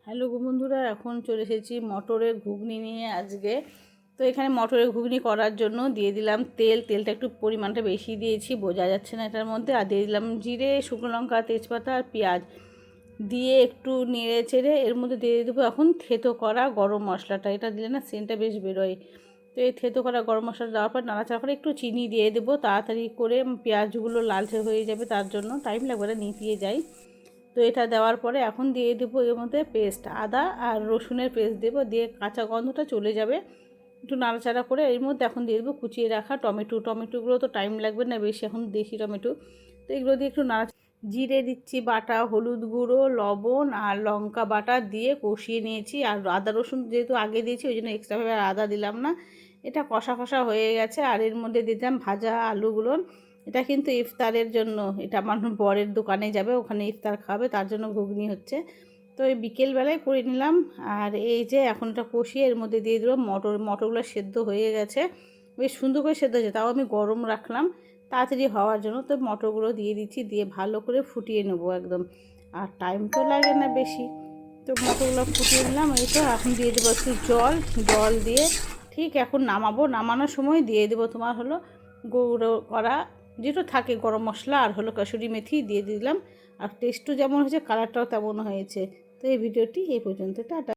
Hello বন্ধুরা, এখন চলে এসেছি মটরের ঘুগনি নিয়ে আজকে। তো এখানে মটরের ঘুগনি করার জন্য দিয়ে দিলাম তেলটা একটু পরিমাণটা বেশি দিয়েছি, বোঝা যাচ্ছে না এটার মধ্যে। আর দিয়ে দিলাম জিরে, শুকনো লঙ্কা, তেজপাতা আর পেঁয়াজ দিয়ে একটু নেড়ে চেড়ে এর মধ্যে দিয়ে দেবো এখন থেতো করা গরম মশলাটা। এটা দিলে না সেন্টটা বেশ বেরোয়। তো এই থেতো করা গরম মশলা দেওয়ার পর নাড়াচাড়া করে একটু চিনি দিয়ে দেবো, তাড়াতাড়ি করে পেঁয়াজগুলো লালচে হয়ে যাবে, তার জন্য টাইম লাগবে না, নিভিয়ে যায়। তো এটা দেওয়ার পরে এখন দিয়ে দেবো এর মধ্যে পেস্ট, আদা আর রসুনের পেস্ট দেবো, দিয়ে কাঁচা গন্ধটা চলে যাবে। একটু নাড়াচাড়া করে এর মধ্যে এখন দিয়ে দেবো কুচিয়ে রাখা টমেটোগুলো তো টাইম লাগবে না বেশি, এখন দেশি টমেটো। তো এগুলো দিয়ে একটু জিরে দিচ্ছি বাটা, হলুদ গুঁড়ো, লবণ আর লঙ্কা বাটা দিয়ে কষিয়ে নিয়েছি। আর আদা রসুন যেহেতু আগে দিয়েছি ওই জন্য এক্সট্রাভাবে আর আদা দিলাম না। এটা কষা কষা হয়ে গেছে আর এর মধ্যে দিতাম ভাজা আলুগুলো। এটা কিন্তু ইফতারের জন্য, এটা আমার বরের দোকানে যাবে, ওখানে ইফতার খাবে, তার জন্য ঘুগনি হচ্ছে। তো এই বিকেলবেলায় করে নিলাম। আর এই যে এখন এটা কষিয়ে এর মধ্যে দিয়ে দিলাম মটরগুলো সেদ্ধ হয়ে গেছে, বেশ সুন্দর করে সেদ্ধ হয়েছে, তাও আমি গরম রাখলাম তাড়াতাড়ি হওয়ার জন্য। তো মটরগুলো দিয়ে দিচ্ছি, দিয়ে ভালো করে ফুটিয়ে নেবো একদম। আর টাইম তো লাগে না বেশি। তো মটরগুলো ফুটিয়ে নিলাম, এই তো এখন দিয়ে দেবো একটু জল দিয়ে ঠিক এখন নামানোর সময় দিয়ে দেবো তোমার হলো গুঁড়ো করা যেটা থাকে গরম মশলা আর হলো কসুরি মেথি দিয়ে দিলাম। আর টেস্টও যেমন হয়েছে কালারটাও তেমন হয়েছে। তো এই ভিডিওটি এই পর্যন্ত, টাটা।